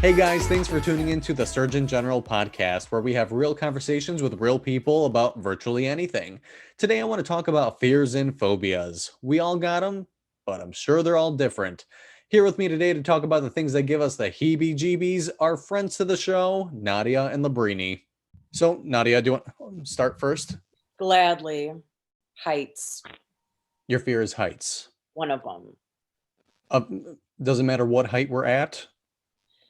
Hey guys, thanks for tuning in to the Surgeon General podcast, where we have real conversations with real people about virtually anything. Today I want to talk about fears and phobias. We all got them, but I'm sure they're all different. Here with me today to talk about the things that give us the heebie-jeebies are friends to the show, Nadia and Labrini. So, Nadia, do you want to start first? Gladly. Heights. Your fear is heights. One of them. Doesn't matter what height we're at?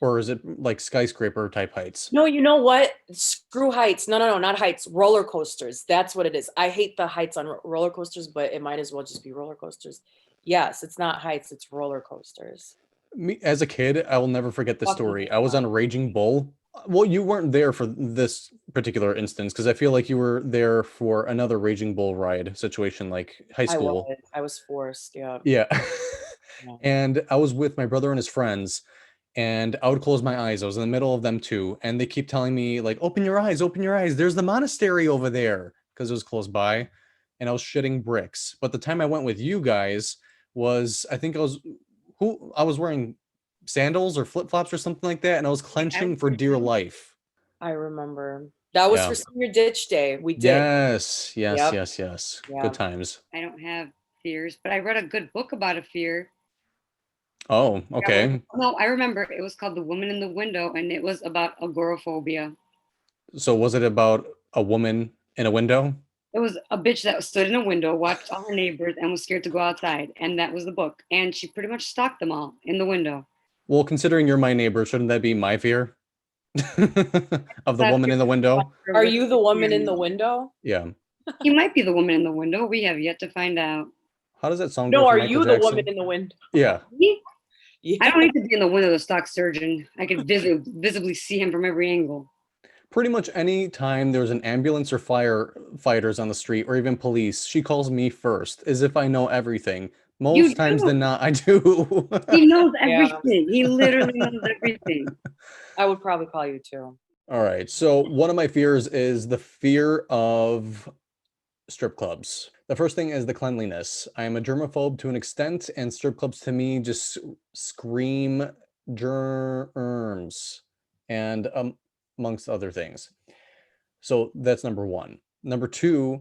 Or is it like skyscraper type heights? No, you know what? Screw heights. No, not heights. Roller coasters. That's what it is. I hate the heights on roller coasters, but it might as well just be roller coasters. Yes, it's not heights, it's roller coasters. Me, as a kid, I will never forget this story. I was on a Raging Bull. Well, you weren't there for this particular instance because I feel like you were there for another Raging Bull ride situation, like high school. I was forced, yeah. Yeah. And I was with my brother and his friends, and I would close my eyes. I was in the middle of them too, and they keep telling me, like, open your eyes, open your eyes. There's the monastery over there, because it was close by, and I was shitting bricks. But the time I went with you guys was, I think I was wearing sandals or flip-flops or something like that, and I was clenching for dear life. I remember. That was for senior ditch day. We did. Yes. Yep. Good times. I don't have fears, but I read a good book about a fear. Oh, okay. No, I remember it was called The Woman in the Window, and it was about agoraphobia. So was it about a woman in a window? It was a bitch that stood in a window, watched all her neighbors, and was scared to go outside. And that was the book. And she pretty much stalked them all in the window. Well, considering you're my neighbor, shouldn't that be my fear? Of the woman in the window? Are you the woman in the window? Yeah. You might be the woman in the window. We have yet to find out. How does that sound? No, are you the woman in the window? Yeah. Yeah. I don't need to be in the window to stalk Srdjan. I could visibly see him from every angle. Pretty much any time there's an ambulance or firefighters on the street or even police, she calls me first, as if I know everything. Most times than not, I do. He knows everything. He literally knows everything. I would probably call you too. All right. So one of my fears is the fear of strip clubs. The first thing is the cleanliness. I am a germaphobe to an extent, and strip clubs to me just scream germs and amongst other things. So that's number one. Number two,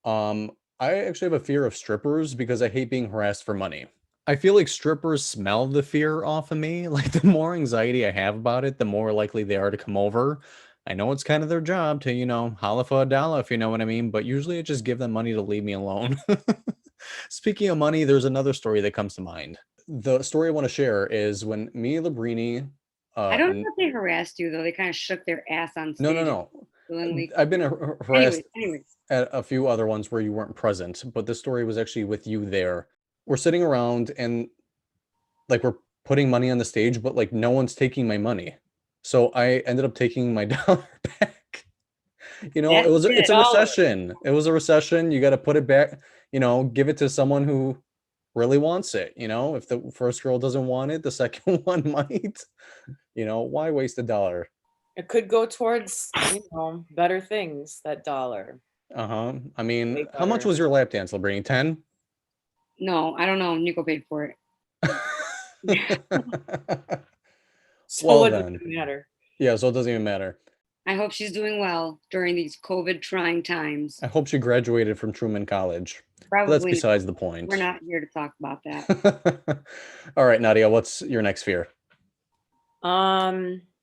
I actually have a fear of strippers because I hate being harassed for money. I feel like strippers smell the fear off of me. Like the more anxiety I have about it, the more likely they are to come over. I know it's kind of their job to, holla for a dollar, if you know what I mean, but usually I just give them money to leave me alone. Speaking of money, there's another story that comes to mind. The story I want to share is when me and Labrini... I don't know if they harassed you, though. They kind of shook their ass on stage. No. I've been harassed at a few other ones where you weren't present, but this story was actually with you there. We're sitting around and like we're putting money on the stage, but like no one's taking my money. So I ended up taking my dollar back. It's a recession. It was a recession. You got to put it back, give it to someone who really wants it. If the first girl doesn't want it, the second one might. Why waste a dollar? It could go towards, better things, that dollar. I mean, how much was your lap dance, Labrini? 10? No, I don't know. Nico paid for it. So it doesn't matter. Yeah, so it doesn't even matter. I hope she's doing well during these COVID trying times. I hope she graduated from Truman College. Probably. That's besides the point. We're not here to talk about that. All right, Nadia, what's your next fear?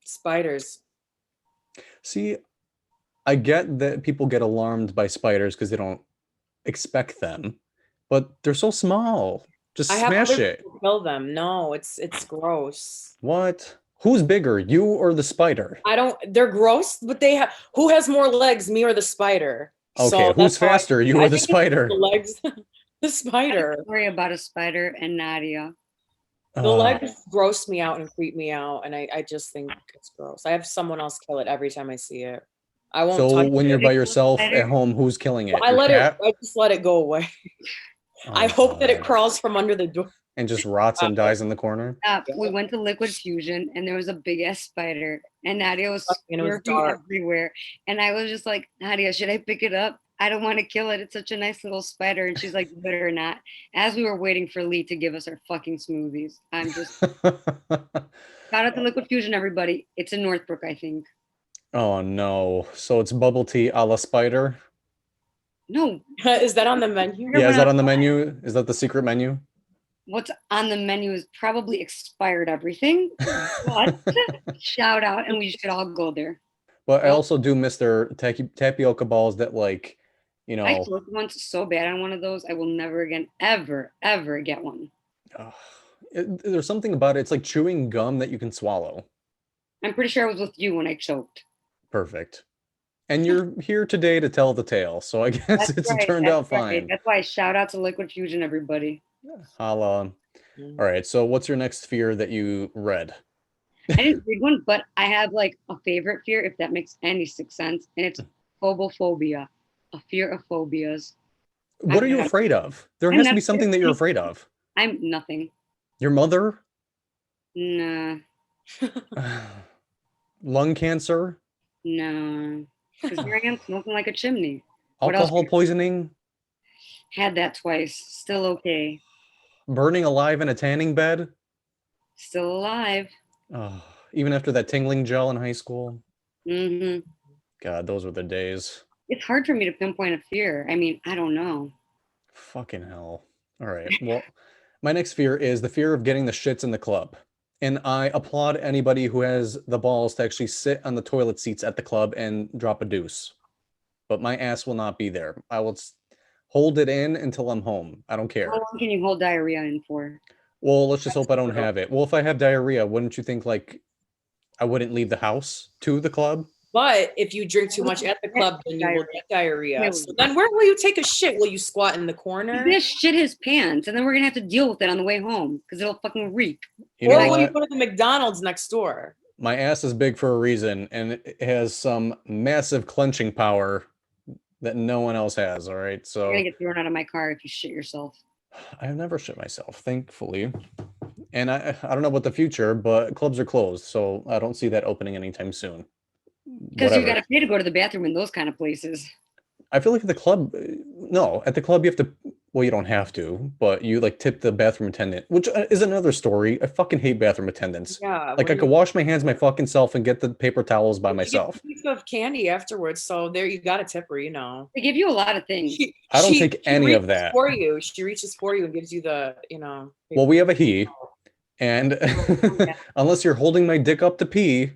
Spiders. See, I get that people get alarmed by spiders because they don't expect them, but they're so small. Just smash it. Kill them. No, it's gross. What? Who's bigger, you or the spider? They're gross, but who has more legs, me or the spider? Okay, so who's faster, you or the spider? The legs, the spider. I don't worry about a spider and Nadia. The legs gross me out and creep me out, and I just think it's gross. I have someone else kill it every time I see it. I won't. So when you're by yourself at home, who's killing it? I just let it go away. I hope that it crawls from under the door. And just rots and dies in the corner? We went to Liquid Fusion, and there was a big-ass spider, and Nadia was everywhere. And I was just like, Nadia, should I pick it up? I don't want to kill it. It's such a nice little spider. And she's like, you better not. As we were waiting for Lee to give us our fucking smoothies, I'm just shout out to Liquid Fusion, everybody. It's in Northbrook, I think. Oh no. So it's bubble tea a la spider? No, Is that on the menu? Yeah, is that on the Everyone- menu? Is that the secret menu? what's on the menu is probably expired everything. But shout out, and we should all go there. But I Well- also do miss their tapioca balls that like, you I know, took once so bad on one of those. I will never again, ever, ever get one. there's something about it. It's like chewing gum that you can swallow. I'm pretty sure I was with you when I choked. Perfect. And you're here today to tell the tale, so I guess That's it's right, turned that's out right. fine. That's why shout out to Liquid Fusion, everybody. Holla. All right, so what's your next fear that you read? I didn't read one, but I have like a favorite fear, if that makes any sense, and it's phobophobia, a fear of phobias. What are you not- afraid of? There I'm has to not be something that you're afraid. afraid of. I'm nothing. Your mother? Nah, Lung cancer? no. Because here I am smoking like a chimney. What else? Alcohol poisoning? Had that twice. Still okay. Burning alive in a tanning bed? Still alive. Oh, even after that tingling gel in high school? hmm God, those were the days. It's hard for me to pinpoint a fear. I mean, I don't know. Fucking hell. All right. Well, my next fear is the fear of getting the shits in the club. And I applaud anybody who has the balls to actually sit on the toilet seats at the club and drop a deuce. But my ass will not be there. I will hold it in until I'm home. I don't care. How long can you hold diarrhea in for? Well, let's just hope I don't have it. Well, if I have diarrhea, wouldn't you think like I wouldn't leave the house to the club? But if you drink too much at the club, then you will get diarrhea. Yeah. So then where will you take a shit? Will you squat in the corner? He's gonna shit his pants, and then we're gonna have to deal with it on the way home because it'll fucking reek. You Or know will you what? go to the McDonald's next door? My ass is big for a reason, and it has some massive clenching power that no one else has. All right, You're so gonna get thrown out of my car if you shit yourself. I have never shit myself, thankfully. And I don't know about the future, but clubs are closed, so I don't see that opening anytime soon. Because you Whatever. gotta pay to go to the bathroom in those kind of places. I feel like at the club, no, at the club you have to. Well, you don't have to, but you like tip the bathroom attendant, which is another story. I fucking hate bathroom attendants. Yeah. Like I could wash my hands my fucking self and get the paper towels by You get myself. a piece of candy afterwards, so there you got a tipper, you know. They give you a lot of things. I don't take any of reaches that. for you. She reaches for you and gives you the, you know. Well, we have a he, and Yeah. unless you're holding my dick up to pee,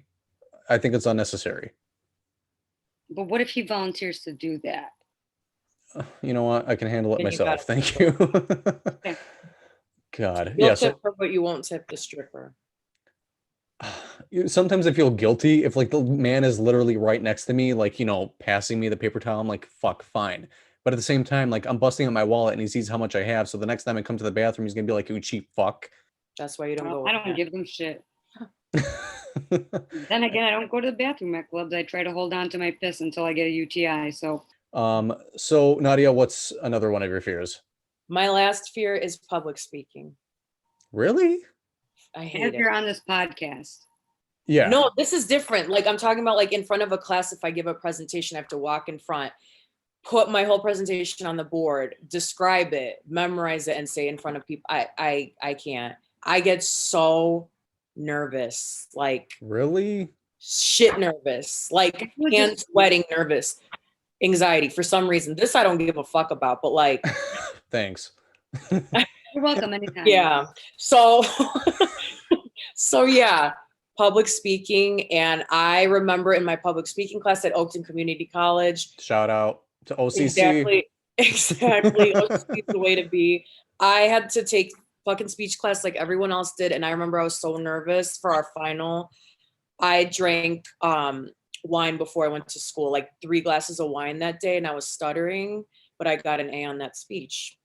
I think it's unnecessary. But what if he volunteers to do that? You know what? I can handle it Then you got myself. it. Thank you. God, You'll yeah. tip So her, but you won't tip the stripper. sometimes I feel guilty if like the man is literally right next to me, like passing me the paper towel. I'm like, fuck, fine. But at the same time, like I'm busting out my wallet and he sees how much I have. So the next time I come to the bathroom, he's gonna be like, "You cheap fuck." That's why you don't go. I with don't that. give them shit. Then again, I don't go to the bathroom at clubs. I try to hold on to my piss until I get a UTI. So So Nadia, what's another one of your fears? My last fear is public speaking. Really? I as hate you're it. on this podcast, Yeah. No, this is different. Like I'm talking about like in front of a class, if I give a presentation, I have to walk in front, put my whole presentation on the board, describe it, memorize it, and say it in front of people. I can't. I get so nervous, like Really? shit nervous, like would hands just- sweating nervous, anxiety for some reason. This I don't give a fuck about, but like Thanks. you're welcome anytime. yeah. So so yeah, public speaking. And I remember in my public speaking class at Oakton Community College, Shout out to OCC. exactly. OCC is the way to be. I had to take fucking speech class like everyone else did, and I remember I was so nervous for our final. I drank wine before I went to school, like 3 glasses of wine that day, and I was stuttering, but I got an A on that speech.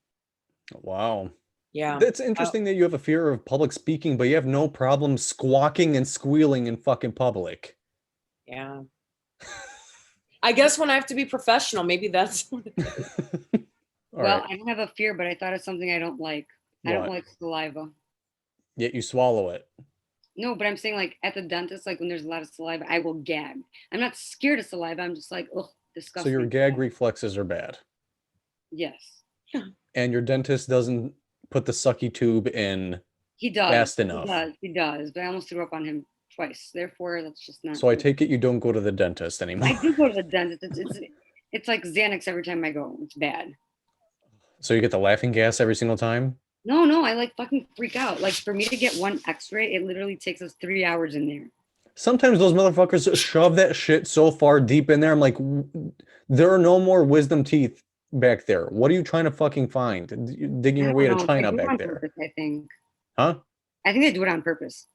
Wow. Yeah. That's interesting that you have a fear of public speaking, but you have no problem squawking and squealing in fucking public. Yeah. I guess when I have to be professional, maybe that's what it is. All Well, right. I don't have a fear, but I thought of something I don't like. I don't What? like saliva. Yet you swallow it. No, but I'm saying like at the dentist, like when there's a lot of saliva, I will gag. I'm not scared of saliva. I'm just like, oh, Disgusting. So your gag reflexes are bad. Yes. And your dentist doesn't put the sucky tube in He does. fast enough. He does. But I almost threw up on him twice. Therefore, that's just not. So I take it you don't go to the dentist anymore. I do go to the dentist. It's like Xanax every time I go. It's bad. So you get the laughing gas every single time? No, I like fucking freak out. Like for me to get one X-ray, it literally takes us 3 hours in there. Sometimes those motherfuckers shove that shit so far deep in there. I'm like, there are no more wisdom teeth back there. What are you trying to fucking find? You're digging your way to China back there. Purpose, I think. Huh? I think they do it on purpose.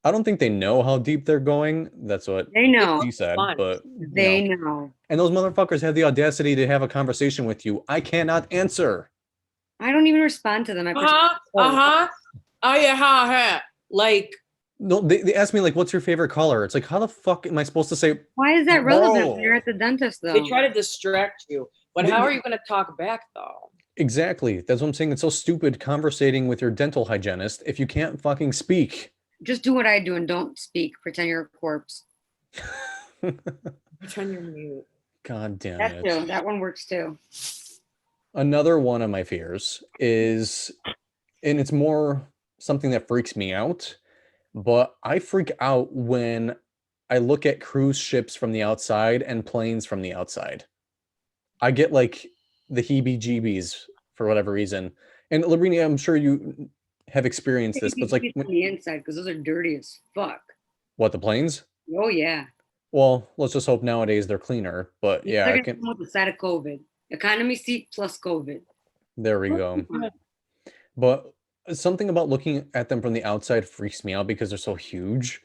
I don't think they know how deep they're going. That's what they know. He said, but they know. And those motherfuckers have the audacity to have a conversation with you. I cannot answer. I don't even respond to them. Oh yeah, like. No, they ask me like, "What's your favorite color?" It's like, how the fuck am I supposed to say? Why is that relevant when you're at the dentist though? They try to distract you, but how are you going to talk back though? Exactly. That's what I'm saying. It's so stupid conversating with your dental hygienist if you can't fucking speak. Just do what I do and don't speak. Pretend you're a corpse. Pretend you're mute. God damn that it. Too. That one works too. Another one of my fears is, and it's more something that freaks me out, but I freak out when I look at cruise ships from the outside and planes from the outside. I get like the heebie-jeebies for whatever reason. And Labrini, I'm sure you have experienced this, but it's like on the inside because those are dirty as fuck. What, the planes? Oh yeah. Well, let's just hope nowadays they're cleaner. But yeah, I can with the side of COVID. Economy seat plus COVID. There we go. But something about looking at them from the outside freaks me out because they're so huge.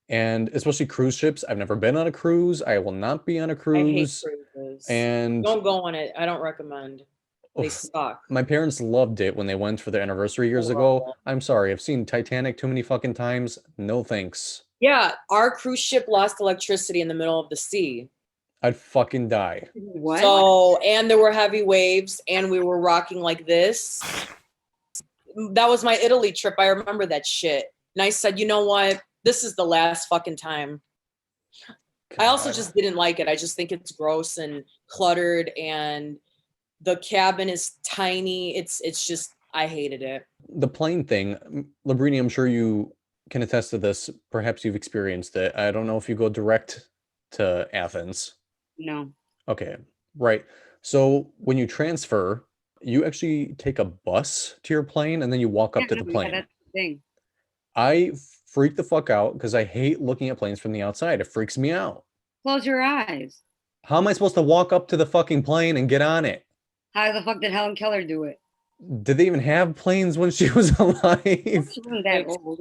And especially cruise ships. I've never been on a cruise. I will not be on a cruise. I hate cruises. And don't go on it. I don't recommend. They suck. My parents loved it when they went for their anniversary years ago. I'm sorry. I've seen Titanic too many fucking times. No thanks. Yeah, our cruise ship lost electricity in the middle of the sea. I'd fucking die. What? So, and there were heavy waves and we were rocking like this. That was my Italy trip. I remember that shit. And I said, you know what? This is the last fucking time. God. I also just didn't like it. I just think it's gross and cluttered and the cabin is tiny. It's just, I hated it. The plane thing, Labrini, I'm sure you can attest to this. Perhaps you've experienced it. I don't know if you go direct to Athens. No. Okay, right. So when you transfer, you actually take a bus to your plane and then you walk up to the plane. That's the thing. I freak the fuck out because I hate looking at planes from the outside. It freaks me out. Close your eyes. How am I supposed to walk up to the fucking plane and get on it? How the fuck did Helen Keller do it? Did they even have planes when she was alive? She wasn't that old.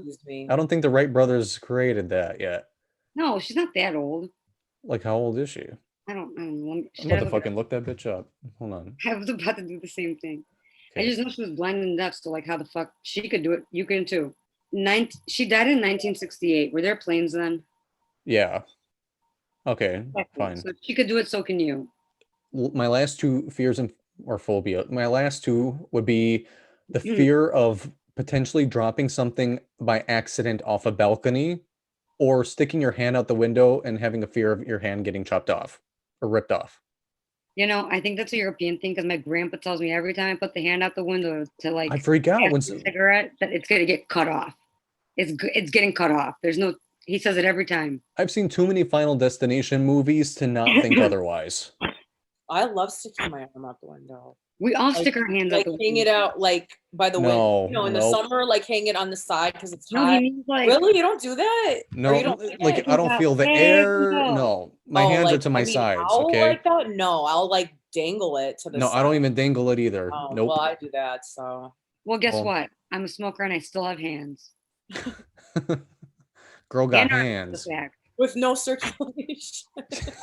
I don't think the Wright brothers created that yet. No, she's not that old. Like, how old is she? I don't know. I'm about to fucking look that bitch up. Hold on. I was about to do the same thing. Okay. I just know she was blind and deaf, so like how the fuck she could do it, you can too. She died in 1968. Were there planes then? Yeah. Okay, fine. So she could do it, so can you. My last two fears or phobia. My last two would be the fear of potentially dropping something by accident off a balcony or sticking your hand out the window and having a fear of your hand getting chopped off or ripped off. You know, I think that's a European thing because my grandpa tells me every time I put the hand out the window to like I freak out when a cigarette that it's gonna get cut off. It's getting cut off. There's no. He says it every time. I've seen too many Final Destination movies to not think otherwise. I love sticking my arm out the window. We all stick our hands out the window. Hang it out like by the window. You know, in the summer, like hang it on the side because it's hot. He means like, really? You don't do that? No, like I don't feel the air. No, my hands are to my sides. Okay. Like that? No, I'll like dangle it to the side. No, I don't even dangle it either. Oh, nope. Well, I do that. So. Well, guess what? I'm a smoker and I still have hands. Girl got hands. With no circulation.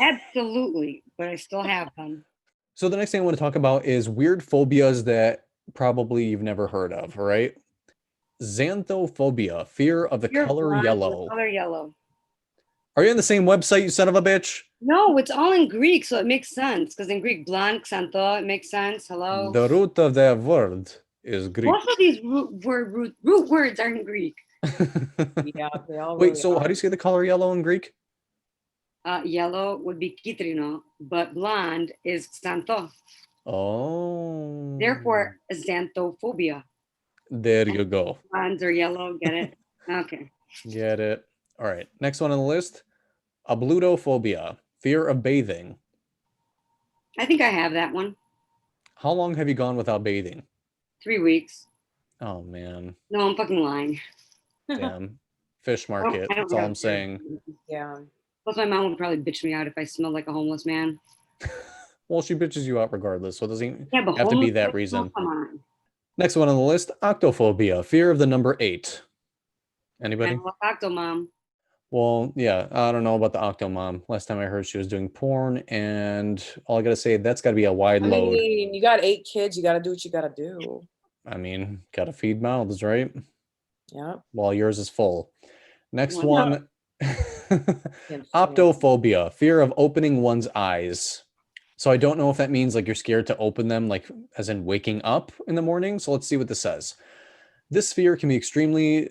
Absolutely, but I still have them. So the next thing I want to talk about is weird phobias that probably you've never heard of, all right? Xanthophobia, fear of the color yellow. Color yellow. Are you on the same website, you son of a bitch? No, it's all in Greek, so it makes sense. Because in Greek, blank, xantho, it makes sense. Hello? The root of that word is Greek. Most of these root words are in Greek. Yeah, they all Wait, so how do you say the color yellow in Greek? Yellow would be citrino, but blonde is xantho. Oh. Therefore, xanthophobia. There you go. Blondes are yellow. Get it? Okay. Get it. All right. Next one on the list. Ablutophobia, fear of bathing. I think I have that one. How long have you gone without bathing? 3 weeks. Oh man. No, I'm fucking lying. Damn. Fish market. I don't That's all have I'm saying. Yeah. Plus, my mom would probably bitch me out if I smelled like a homeless man. Well, she bitches you out regardless, so it doesn't Yeah, but have to be homeless that people, reason. come on. Next one on the list, octophobia, fear of the number 8. Anybody? Octomom. Well, yeah, I don't know about the Octomom. Last time I heard she was doing porn, and all I gotta say, that's gotta be a wide I load. mean, you got 8 kids. You got to do what you got to do. I mean, gotta feed mouths, right? Yeah. While yours is full. Next Well, one, optophobia, fear of opening one's eyes. So I don't know if that means like you're scared to open them, like as in waking up in the morning. So let's see what this says. This fear can be extremely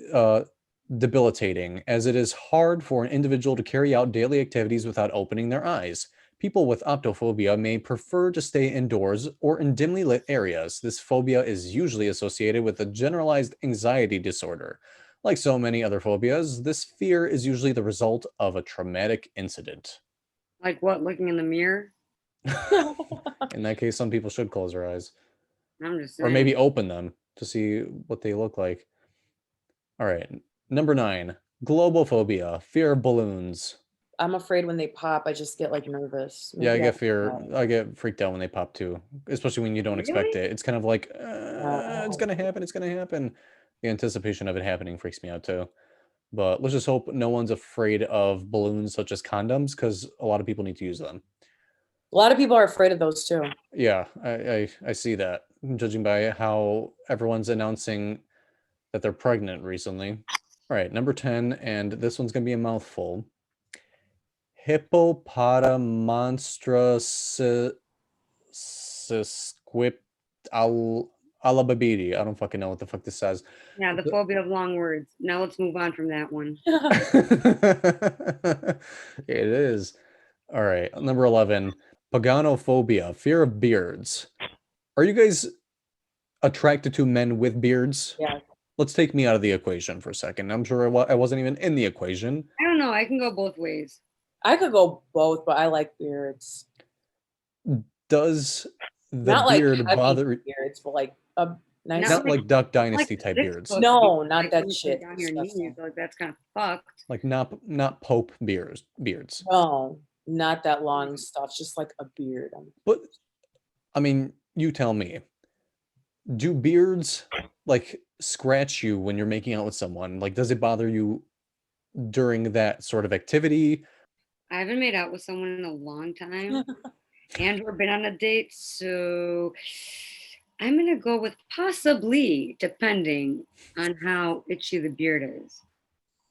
debilitating, as it is hard for an individual to carry out daily activities without opening their eyes. People with optophobia may prefer to stay indoors or in dimly lit areas. This phobia is usually associated with a generalized anxiety disorder. Like so many other phobias, this fear is usually the result of a traumatic incident. like what? Looking in the mirror? In that case, some people should close their eyes. I'm just saying. Or maybe open them to see what they look like. All right. Number 9, globophobia, fear of balloons. I'm afraid when they pop, I just get like nervous. Yeah, I Maybe get that's fear. why. I get freaked out when they pop too, especially when you don't expect Really? it. It's kind of like, it's gonna happen. It's gonna happen. The anticipation of it happening freaks me out too. But let's just hope no one's afraid of balloons such as condoms, because a lot of people need to use them. A lot of people are afraid of those too. Yeah, I see that, judging by how everyone's announcing that they're pregnant recently. All right, number 10, and this one's gonna be a mouthful. Hippopotamonstra alababidi. I don't fucking know what the fuck this says. Yeah, the phobia of long words. Now let's move on from that one. It is. All right, number 11, paganophobia, fear of beards. Are you guys attracted to men with beards? Yeah. Let's take me out of the equation for a second. I'm sure I wasn't even in the equation. I don't know. I can go both ways. I could go both, but I like beards. Does the Not like beard heavy bother? beards, but like a nice. Not like Duck Dynasty Like type this beards. close. No, not Like, that when you shit. put down your knees, Disgusting. like that's kind of fucked. Like not Pope beards. No, not that long stuff. Just like a beard. But I mean, you tell me. Do beards like scratch you when you're making out with someone? Like, does it bother you during that sort of activity? I haven't made out with someone in a long time and or been on a date, so I'm gonna go with possibly, depending on how itchy the beard is.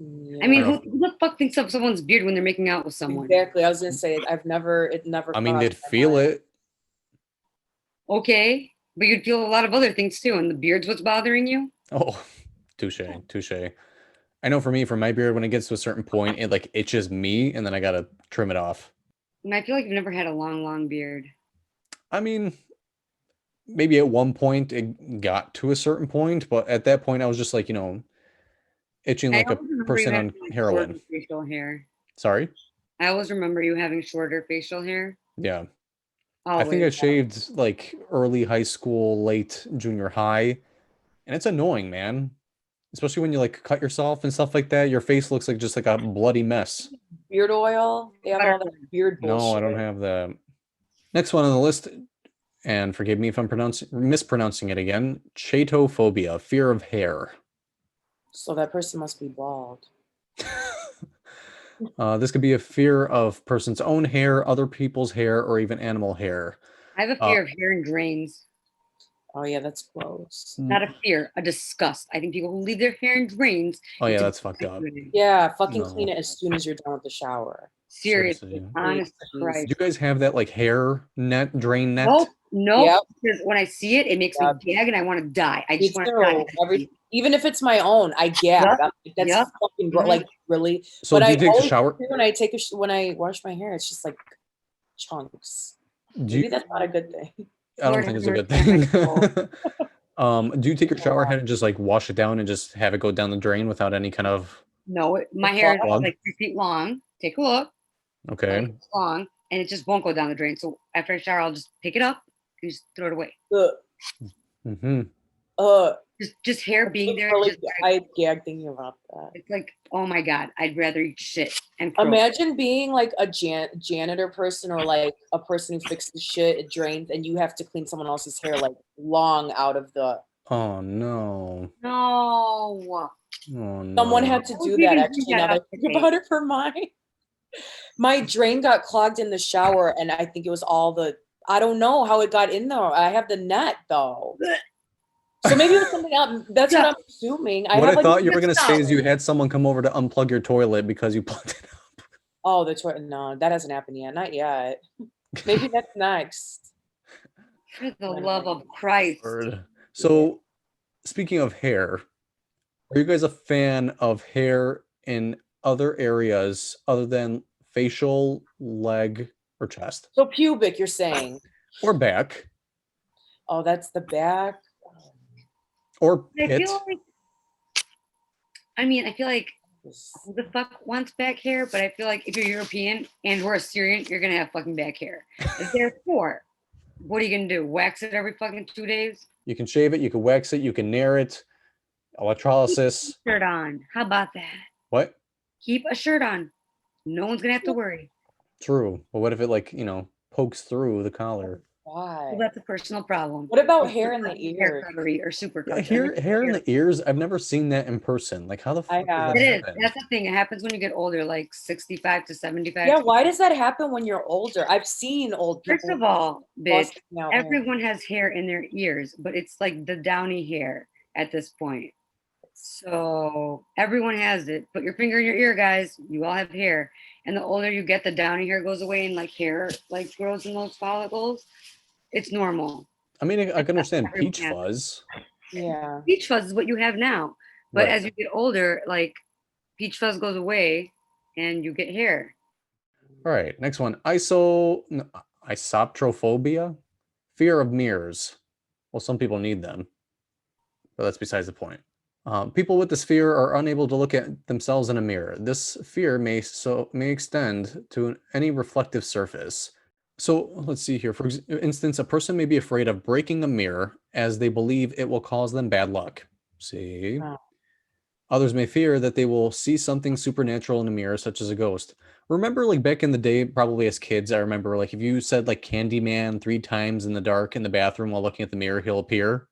Yeah. I mean, who the fuck thinks of someone's beard when they're making out with someone? Exactly. I was gonna say it never. I mean, they'd crossed my feel mind. it. Okay, but you'd feel a lot of other things too, and the beard's what's bothering you? Oh, touche. I know for me, for my beard, when it gets to a certain point, it like itches me, and then I gotta trim it off. And I feel like you've never had a long beard. I mean, maybe at one point it got to a certain point, but at that point I was just like, itching like I a always remember person you on having, like, heroin. shorter facial hair. Sorry? I always remember you having shorter facial hair. Yeah. Always. I think I shaved like early high school, late junior high, and it's annoying, man. Especially when you like cut yourself and stuff like that. Your face looks like just like a bloody mess. Beard oil. They have all that beard bullshit. No, I don't have that. Next one on the list, and forgive me if I'm mispronouncing it again. Chaitophobia, fear of hair. So that person must be bald. This could be a fear of person's own hair, other people's hair, or even animal hair. I have a fear of hair and drains. Oh yeah, that's gross. Not a fear, a disgust. I think people who leave their hair in drains. Oh yeah, that's fucked up. Yeah, fucking No. clean it as soon as you're done with the shower. Seriously, Seriously. honest to Please. Christ. Do you guys have that like hair net, drain net? Nope. Yep. Because when I see it, it makes Yep. me gag and I want to die. I Me just want to too. die. Even if it's my own, I gag. Yep. I'm like, that's Yep. fucking like really. So But do you I take a always shower? when I take when I wash my hair, it's just like chunks. Maybe that's not a good thing. I don't Lord think it's have a good mercy on my thing. soul. Do you take your shower head and just like wash it down and just have it go down the drain without any kind of No, my hair is plug? like 3 feet long. Take a look. Okay. Like, it's long, and it just won't go down the drain. So after I shower, I'll just pick it up and just throw it away. Mm-hmm. Just hair being It's there. really, Just, I gag thinking about that. it's like, oh my God, I'd rather eat shit and crow. Imagine being like a janitor person or like a person who fixes shit, it drains, and you have to clean someone else's hair like long out of the. Oh no. No. Oh no. Someone had to Why would do you that even do actually. that Now that I out the think about it, for mine, my drain got clogged in the shower, and I think it was all the. I don't know how it got in there. I have the net though. So maybe it was something else. That's what I'm assuming. What I thought you were like, gonna say is you had someone come over to unplug your toilet because you plugged it up. oh, that's right. No, that hasn't happened yet. Not yet. Maybe that's next. For the love of Christ. So, speaking of hair, are you guys a fan of hair in other areas other than facial, leg, or chest? So pubic, you're saying? Or back? Oh, that's the back. Or I pit? feel like, I feel like who the fuck wants back hair? But I feel like if you're European and we're Syrian, you're gonna have fucking back hair. Therefore, what are you gonna do? Wax it every fucking 2 days? You can shave it, you can wax it, you can nair it, electrolysis. Keep a shirt on. How about that? What? Keep a shirt on. No one's gonna have to worry. True. But what if it like, pokes through the collar? Why? Well, that's a personal problem. What about hair in the Hair ears? cuttery or super Yeah, cuts. hair in the ears, I've never seen that in person. Like how the fuck does that It is. happen? That's the thing. It happens when you get older, like 65 to 75. Yeah, why does that happen when you're older? I've seen old people. First of all, bitch, busting out hair. everyone has hair in their ears, but it's like the downy hair at this point. So everyone has it. Put your finger in your ear, guys. You all have hair. And the older you get, the downy hair goes away and like hair like grows in those follicles. It's normal. I mean, I can understand Everyone peach has it. fuzz. Yeah. Peach fuzz is what you have now. But Right. as you get older, like peach fuzz goes away and you get hair. All right, next one. Isoptrophobia, fear of mirrors. Well, some people need them, but that's besides the point. People with this fear are unable to look at themselves in a mirror. This fear may extend to any reflective surface. So let's see here. For instance, a person may be afraid of breaking a mirror as they believe it will cause them bad luck. See? Wow. Others may fear that they will see something supernatural in a mirror, such as a ghost. Remember, like back in the day, probably as kids, I remember like if you said like Candyman 3 times in the dark in the bathroom while looking at the mirror, he'll appear.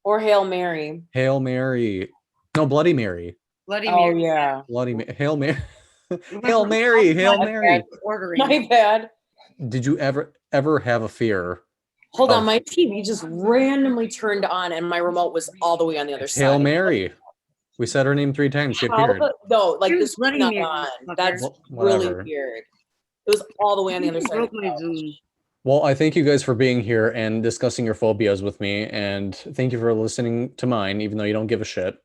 Or Hail Mary. Hail Mary. No, Bloody Mary. Bloody Oh, Mary. yeah. Hail Mary. Hail Mary. Hail Mary. Ordering. My bad. Did you ever have a fear? Hold on, Oh. my TV just randomly turned on and my remote was all the way on the other side. Hail Mary. We said her name 3 times. She How appeared. no, like Dude, this was Bloody not Mary, on. fucker. That's Well, really whatever. weird. It was all the way on the other side. Broke my Zoom. Well, I thank you guys for being here and discussing your phobias with me, and thank you for listening to mine, even though you don't give a shit.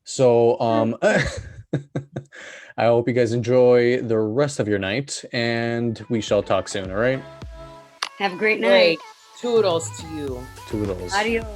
So, I hope you guys enjoy the rest of your night, and we shall talk soon, all right? Have a great night. Great. Toodles to you. Toodles. Adios.